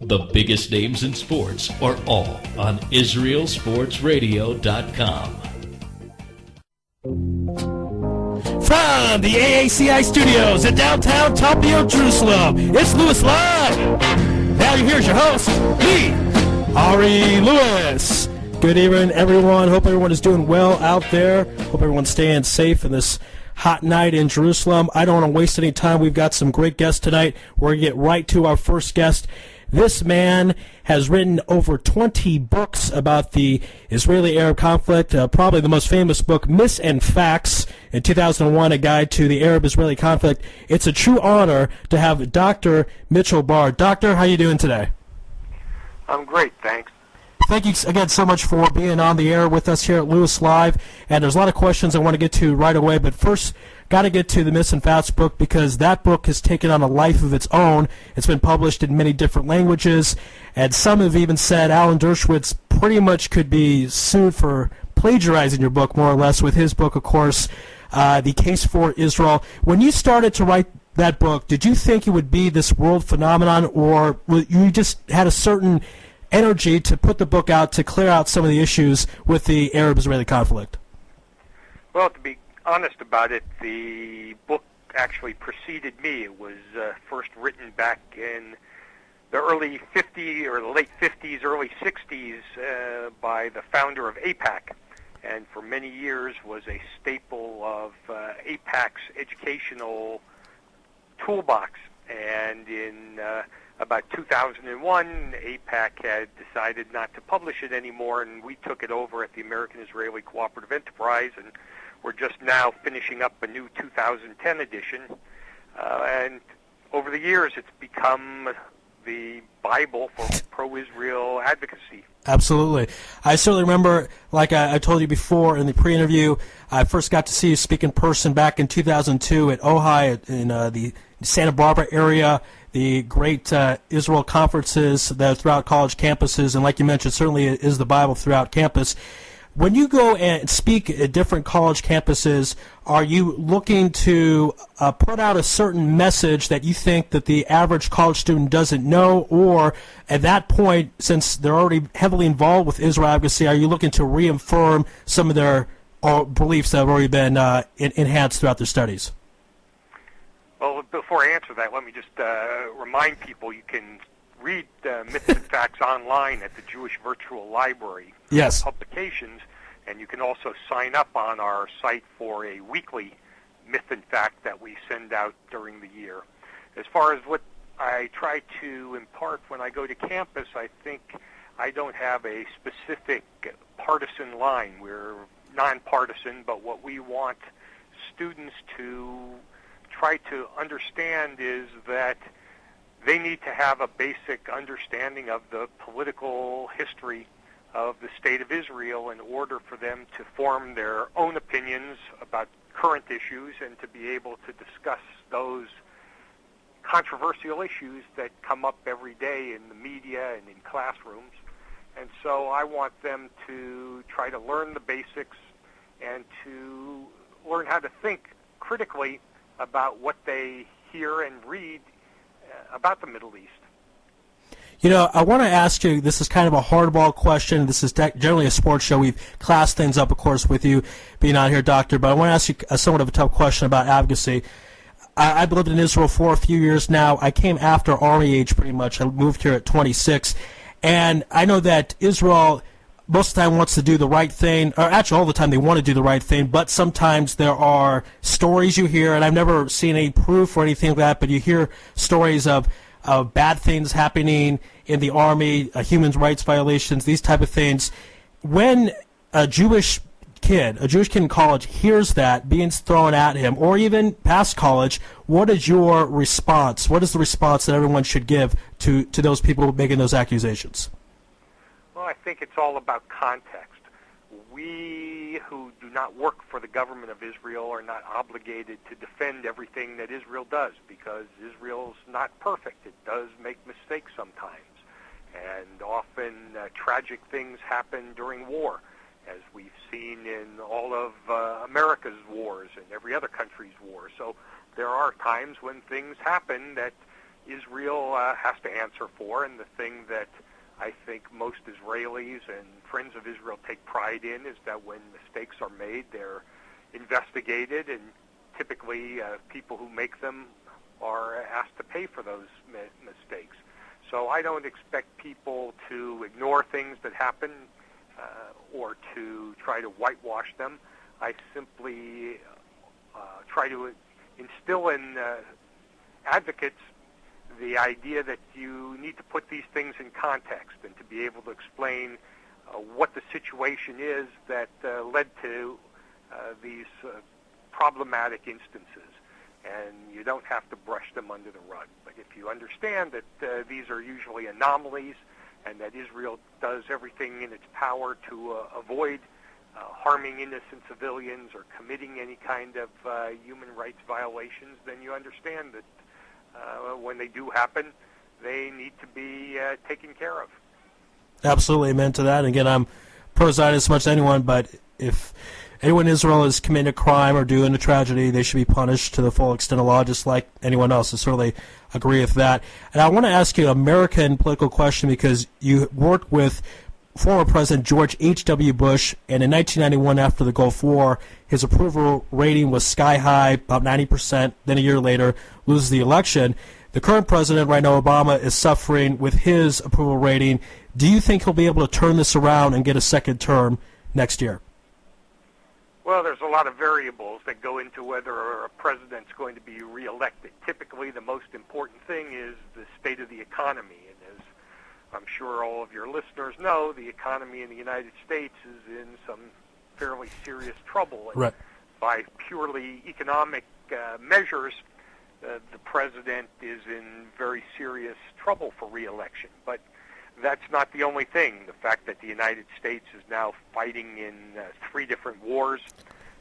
The biggest names in sports are all on IsraelSportsRadio.com. From the AACI studios in downtown Topio, Jerusalem, it's Lewis Live. Now here's your host, me, Ari Lewis. Good evening, everyone. Hope everyone is doing well out there. Hope everyone's staying safe in this hot night in Jerusalem. I don't want to waste any time. We've got some great guests tonight. We're going to get right to our first guest. This man has written over 20 books about the Israeli-Arab conflict, probably the most famous book, Myths and Facts, in 2001, A Guide to the Arab-Israeli Conflict. It's a true honor to have Dr. Mitchell Barr. Doctor, how are you doing today? I'm great, thanks. Thank you again so much for being on the air with us here at Lewis Live. And there's a lot of questions I want to get to right away. But first, got to get to the Myths and Facts book because that book has taken on a life of its own. It's been published in many different languages. And some have even said Alan Dershowitz pretty much could be sued for plagiarizing your book, more or less, with his book, of course, The Case for Israel. When you started to write that book, did you think it would be this world phenomenon, or you just had a certain energy to put the book out to clear out some of the issues with the Arab-Israeli conflict? Well, to be honest about it, the book actually preceded me. It was first written back in the early 50s or the late 50s, early 60s by the founder of AIPAC, and for many years was a staple of AIPAC's educational toolbox. And in about 2001, AIPAC had decided not to publish it anymore, and we took it over at the American-Israeli Cooperative Enterprise, and we're just now finishing up a new 2010 edition. And over the years, it's become the Bible for pro-Israel advocacy. Absolutely. I certainly remember, like I told you before in the pre-interview, I first got to see you speak in person back in 2002 at Z.O.A. in the Santa Barbara area, the great Israel conferences that are throughout college campuses, and like you mentioned, certainly it is the Bible throughout campus. When you go and speak at different college campuses, are you looking to put out a certain message that you think that the average college student doesn't know, or at that point, since they're already heavily involved with Israel advocacy, are you looking to reaffirm some of their beliefs that have already been enhanced throughout their studies? Well, before I answer that, let me just remind people you can read Myths and Facts online at the Jewish Virtual Library publications, and you can also sign up on our site for a weekly Myth and Fact that we send out during the year. As far as what I try to impart when I go to campus, I think I don't have a specific partisan line. We're nonpartisan, but what we want students to try to understand is that they need to have a basic understanding of the political history of the State of Israel in order for them to form their own opinions about current issues and to be able to discuss those controversial issues that come up every day in the media and in classrooms. And so I want them to try to learn the basics and to learn how to think critically about what they hear and read about the Middle East. You know, I want to ask you, this is kind of a hardball question. This is generally a sports show. We've classed things up, of course, with you being on here, Doctor, but I want to ask you somewhat of a tough question about advocacy. I've lived in Israel for a few years now. I came after Army age pretty much. I moved here at 26. And I know that Israel most of the time wants to do the right thing, or actually all the time they want to do the right thing, but sometimes there are stories you hear, and I've never seen any proof or anything like that, but you hear stories of bad things happening in the Army, human rights violations, these type of things. When a Jewish kid in college hears that being thrown at him, or even past college, what is your response? What is the response that everyone should give to those people making those accusations? Well, I think it's all about context. We who do not work for the government of Israel are not obligated to defend everything that Israel does, because Israel's not perfect. It does make mistakes sometimes. And often tragic things happen during war, as we've seen in all of America's wars and every other country's war. So there are times when things happen that Israel has to answer for, and the thing that I think most Israelis and friends of Israel take pride in is that when mistakes are made, they're investigated, and typically people who make them are asked to pay for those mistakes. So I don't expect people to ignore things that happen or to try to whitewash them. I simply try to instill in advocates the idea that you need to put these things in context and to be able to explain what the situation is that led to these problematic instances. And you don't have to brush them under the rug. But if you understand that these are usually anomalies and that Israel does everything in its power to avoid harming innocent civilians or committing any kind of human rights violations, then you understand that when they do happen, they need to be taken care of. Absolutely, amen to that. And again, I'm pro-Zionist as much as anyone, but if anyone in Israel is committing a crime or doing a tragedy, they should be punished to the full extent of law, just like anyone else. I certainly agree with that. And I want to ask you an American political question, because you worked with former President George H.W. Bush, and in 1991, after the Gulf War, his approval rating was sky high, about 90%. Then a year later, loses the election. The current president, right now, Obama, is suffering with his approval rating. Do you think he'll be able to turn this around and get a second term next year? Well, there's a lot of variables that go into whether a president's going to be reelected. Typically, the most important thing is the state of the economy. And as I'm sure all of your listeners know, the economy in the United States is in some fairly serious trouble. And right. By purely economic measures, the president is in very serious trouble for reelection. But that's not the only thing. The fact that the United States is now fighting in 3 different wars,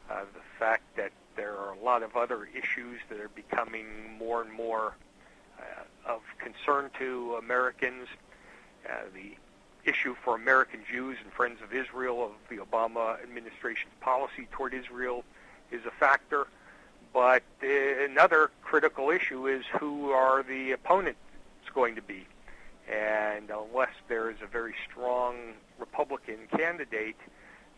the fact that there are a lot of other issues that are becoming more and more of concern to Americans, the issue for American Jews and Friends of Israel of the Obama administration's policy toward Israel is a factor. But another critical issue is who are the opponents going to be. And unless there is a very strong Republican candidate,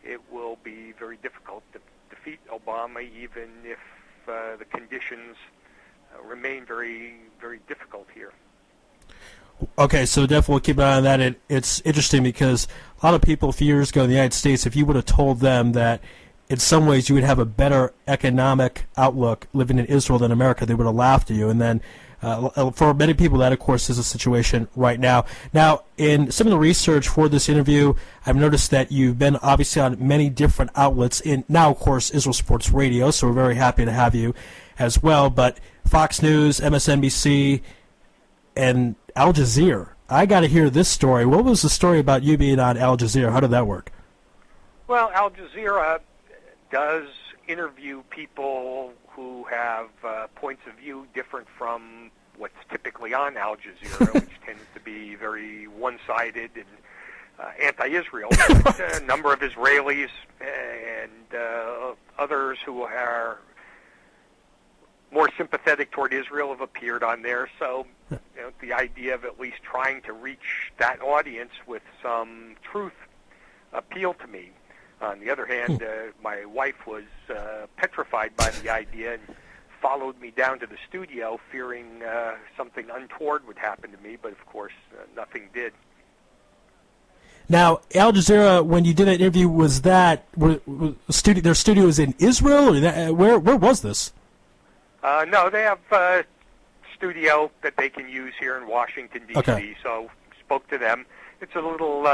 it will be very difficult to defeat Obama, even if the conditions remain very, very difficult here. Okay, so definitely keep an eye on that. It's interesting because a lot of people a few years ago in the United States, if you would have told them that in some ways you would have a better economic outlook living in Israel than America, they would have laughed at you. And then for many people, that, of course, is a situation right now. Now, in some of the research for this interview, I've noticed that you've been obviously on many different outlets. Now, of course, Israel Sports Radio, so we're very happy to have you as well. But Fox News, MSNBC, and Al Jazeera. I got to hear this story. What was the story about you being on Al Jazeera? How did that work? Well, Al Jazeera does interview people who have points of view different from what's typically on Al Jazeera, which tends to be very one-sided and anti-Israel. A number of Israelis and others who are more sympathetic toward Israel have appeared on there. So the idea of at least trying to reach that audience with some truth appealed to me. On the other hand, my wife was petrified by the idea and followed me down to the studio, fearing something untoward would happen to me, but of course nothing did. Now, Al Jazeera, when you did that interview, was that their studio is in Israel, or where was this? No, they have a studio that they can use here in Washington, D.C., okay. So spoke to them. It's a little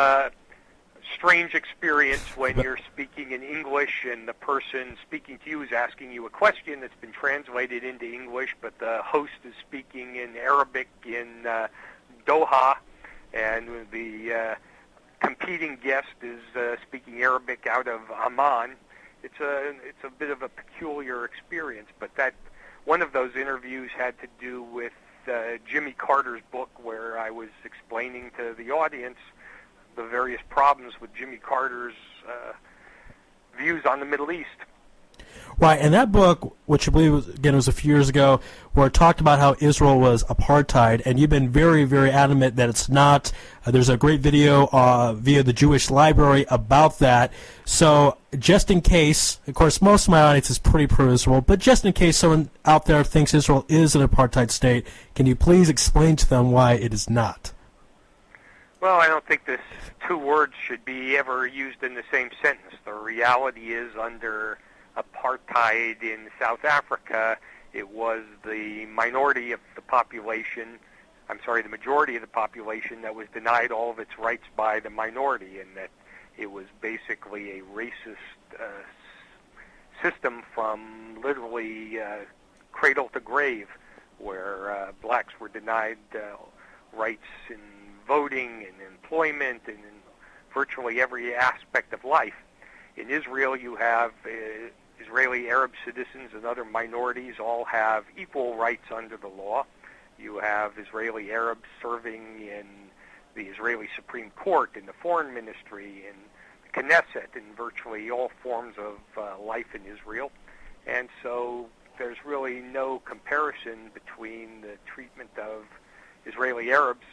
strange experience when you're speaking in English and the person speaking to you is asking you a question that's been translated into English, but the host is speaking in Arabic in Doha, and the competing guest is speaking Arabic out of Amman. It's a bit of a peculiar experience, but that one of those interviews had to do with Jimmy Carter's book, where I was explaining to the audience the various problems with Jimmy Carter's views on the Middle East. Right, and that book, which I believe was a few years ago, where it talked about how Israel was apartheid, and you've been very, very adamant that it's not. There's a great video via the Jewish Library about that. So just in case, of course, most of my audience is pretty pro-Israel, but just in case someone out there thinks Israel is an apartheid state, can you please explain to them why it is not? Well, I don't think this two words should be ever used in the same sentence. The reality is, under apartheid in South Africa, it was the majority of the population that was denied all of its rights by the minority, and that it was basically a racist system from literally cradle to grave, where blacks were denied rights in voting and employment and in virtually every aspect of life. In Israel, you have Israeli Arab citizens and other minorities all have equal rights under the law. You have Israeli Arabs serving in the Israeli Supreme Court, in the Foreign Ministry, in the Knesset, in virtually all forms of life in Israel. And so there's really no comparison between the treatment of Israeli Arabs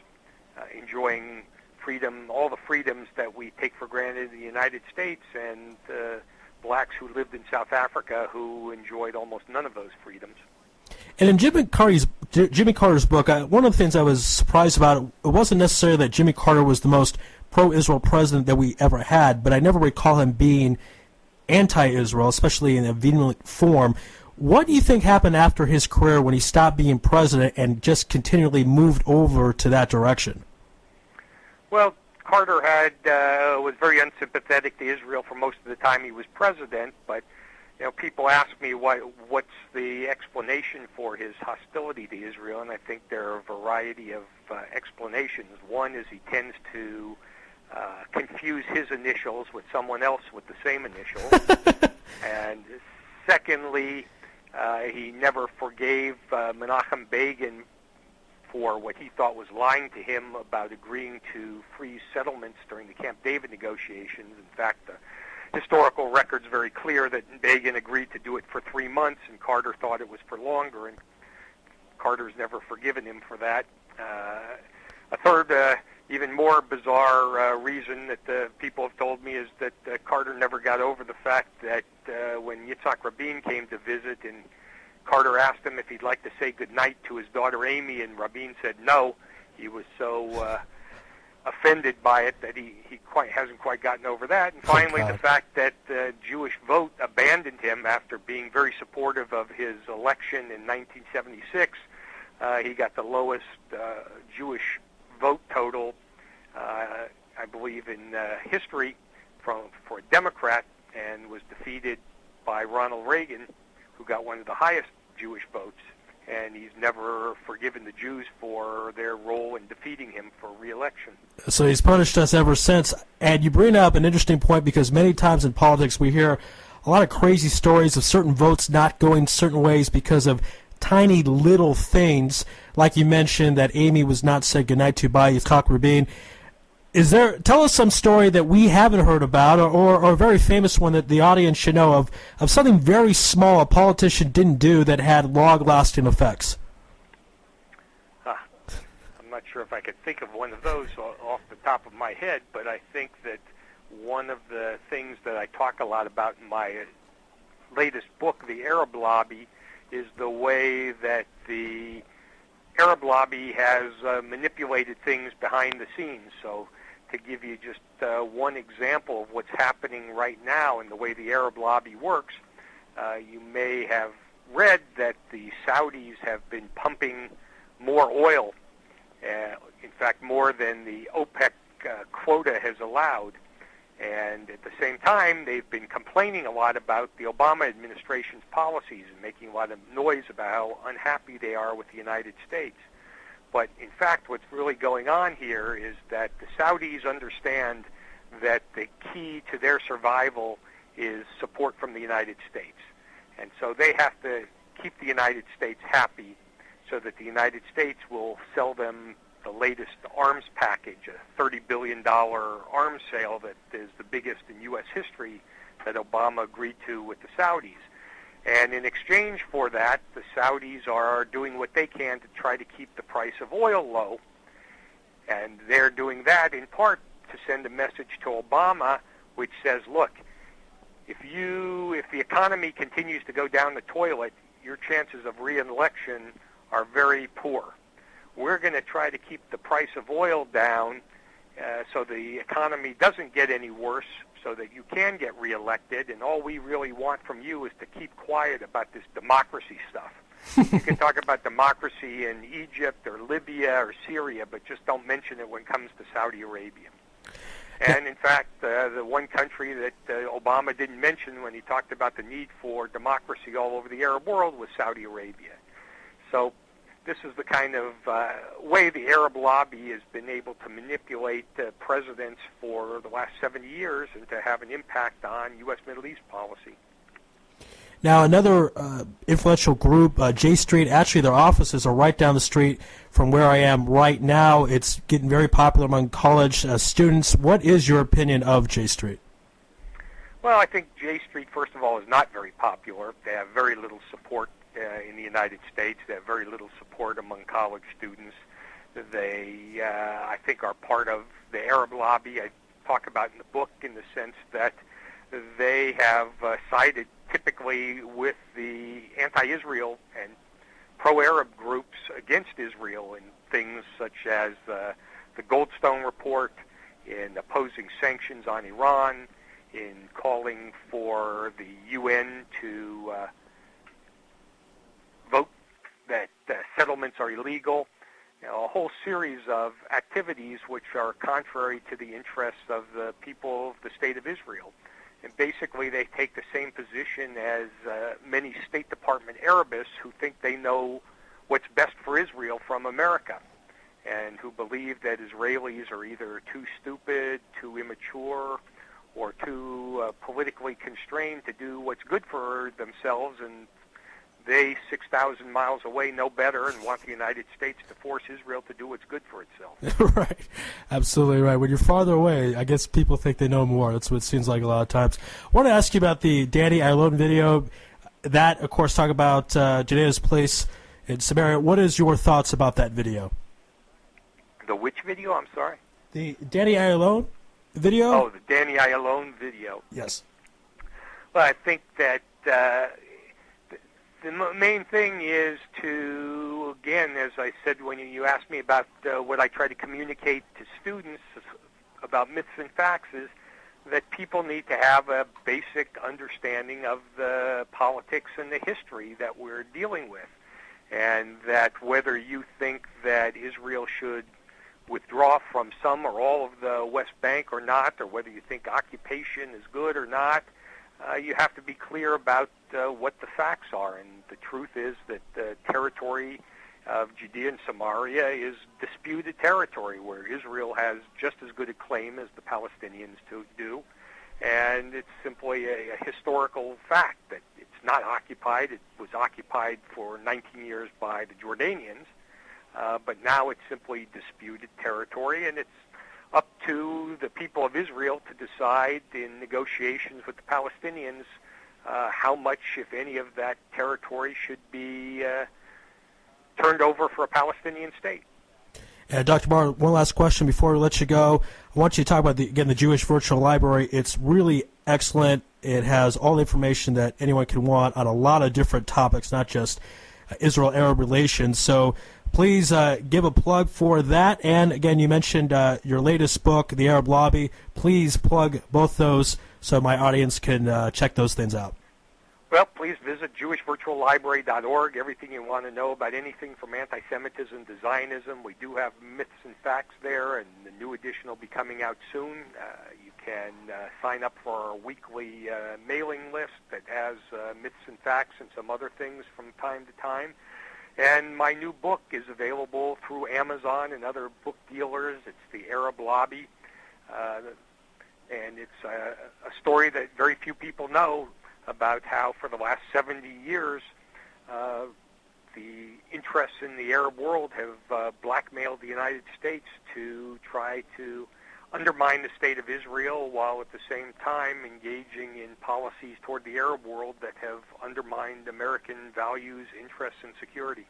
enjoying freedom, all the freedoms that we take for granted in the United States, and blacks who lived in South Africa who enjoyed almost none of those freedoms. And in Jimmy Carter's book, one of the things I was surprised about, it wasn't necessarily that Jimmy Carter was the most pro-Israel president that we ever had, but I never recall him being anti-Israel, especially in a vehement form. What do you think happened after his career when he stopped being president and just continually moved over to that direction? Well, Carter was very unsympathetic to Israel for most of the time he was president, but people ask me what's the explanation for his hostility to Israel, and I think there are a variety of explanations. One is he tends to confuse his initials with someone else with the same initials, and secondly, he never forgave Menachem Begin for what he thought was lying to him about agreeing to freeze settlements during the Camp David negotiations. In fact, the historical record's very clear that Begin agreed to do it for 3 months, and Carter thought it was for longer, and Carter's never forgiven him for that. A third, even more bizarre reason that people have told me is that Carter never got over the fact that when Yitzhak Rabin came to visit, and Carter asked him if he'd like to say goodnight to his daughter Amy, and Rabin said no. He was so offended by it that he hasn't quite gotten over that. And finally, the fact that the Jewish vote abandoned him after being very supportive of his election in 1976. He got the lowest Jewish vote total, I believe, in history for a Democrat, and was defeated by Ronald Reagan, who got one of the highest Jewish votes, and he's never forgiven the Jews for their role in defeating him for re-election. So he's punished us ever since. And you bring up an interesting point, because many times in politics we hear a lot of crazy stories of certain votes not going certain ways because of tiny little things, like you mentioned that Amy was not said goodnight to by Yitzhak Rabin. Tell us some story that we haven't heard about, or a very famous one that the audience should know of something very small a politician didn't do that had long-lasting effects. I'm not sure if I could think of one of those off the top of my head, but I think that one of the things that I talk a lot about in my latest book, The Arab Lobby, is the way that the Arab lobby has manipulated things behind the scenes. So to give you just one example of what's happening right now and the way the Arab lobby works, you may have read that the Saudis have been pumping more oil, in fact more than the OPEC quota has allowed. And at the same time, they've been complaining a lot about the Obama administration's policies and making a lot of noise about how unhappy they are with the United States. But in fact, what's really going on here is that the Saudis understand that the key to their survival is support from the United States. And so they have to keep the United States happy so that the United States will sell them the latest arms package, a $30 billion arms sale that is the biggest in U.S. history that Obama agreed to with the Saudis. And in exchange for that, the Saudis are doing what they can to try to keep the price of oil low. And they're doing that in part to send a message to Obama which says, look, if the economy continues to go down the toilet, your chances of re-election are very poor. We're going to try to keep the price of oil down so the economy doesn't get any worse, so that you can get reelected, and all we really want from you is to keep quiet about this democracy stuff. You can talk about democracy in Egypt or Libya or Syria, but just don't mention it when it comes to Saudi Arabia. And in fact, the one country that Obama didn't mention when he talked about the need for democracy all over the Arab world was Saudi Arabia. So this is the kind of way the Arab lobby has been able to manipulate presidents for the last 70 years and to have an impact on U.S. Middle East policy. Now, another influential group, J Street, actually their offices are right down the street from where I am right now. It's getting very popular among college students. What is your opinion of J Street? Well, I think J Street, first of all, is not very popular. They have very little support in the United States. They have very little support among college students. They, I think, are part of the Arab lobby. I talk about in the book in the sense that they have sided typically with the anti-Israel and pro-Arab groups against Israel in things such as the Goldstone Report, in opposing sanctions on Iran, in calling for the UN to vote that settlements are illegal. You know, a whole series of activities which are contrary to the interests of the people of the State of Israel. And basically they take the same position as many State Department Arabists who think they know what's best for Israel from America, and who believe that Israelis are either too stupid, too immature, or too politically constrained to do what's good for themselves, and they, 6,000 miles away, know better and want the United States to force Israel to do what's good for itself. Right. Absolutely right. When you're farther away, I guess people think they know more. That's what it seems like a lot of times. I want to ask you about the Danny Ayalon video. That, of course, talk about Judea's place in Samaria. What is your thoughts about that video? The which video? I'm sorry? The Danny Ayalon video? Oh, the Danny Ayalon video. Yes. Well, I think that the main thing is to, again, as I said when you asked me about what I try to communicate to students about myths and facts, is that people need to have a basic understanding of the politics and the history that we're dealing with. And that whether you think that Israel should withdraw from some or all of the West Bank or not, or whether you think occupation is good or not, you have to be clear about what the facts are. And the truth is that the territory of Judea and Samaria is disputed territory, where Israel has just as good a claim as the Palestinians do. And it's simply a historical fact that it's not occupied. It was occupied for 19 years by the Jordanians, but now it's simply disputed territory, and it's up to the people of Israel to decide in negotiations with the Palestinians how much, if any, of that territory should be turned over for a Palestinian state. Dr. Barr, one last question before we let you go. I want you to talk about, the Jewish Virtual Library. It's really excellent. It has all the information that anyone can want on a lot of different topics, not just Israel-Arab relations. So please give a plug for that. And, again, you mentioned your latest book, The Arab Lobby. Please plug both those so my audience can check those things out. Well, please visit jewishvirtuallibrary.org. Everything you want to know about anything from anti-Semitism to Zionism. We do have myths and facts there, and the new edition will be coming out soon. You can sign up for our weekly mailing list that has myths and facts and some other things from time to time. And my new book is available through Amazon and other book dealers. It's The Arab Lobby, and it's a story that very few people know about how for the last 70 years the interests in the Arab world have blackmailed the United States to try to undermine the state of Israel while at the same time engaging in policies toward the Arab world that have undermined American values, interests, and security.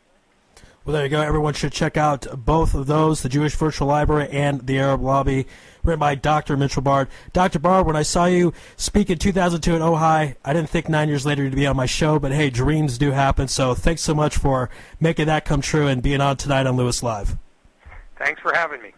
Well, there you go. Everyone should check out both of those, the Jewish Virtual Library and the Arab Lobby, written by Dr. Mitchell Bard. Dr. Bard, when I saw you speak in 2002 at Ojai, I didn't think 9 years later you'd be on my show, but hey, dreams do happen, so thanks so much for making that come true and being on tonight on Lewis Live. Thanks for having me.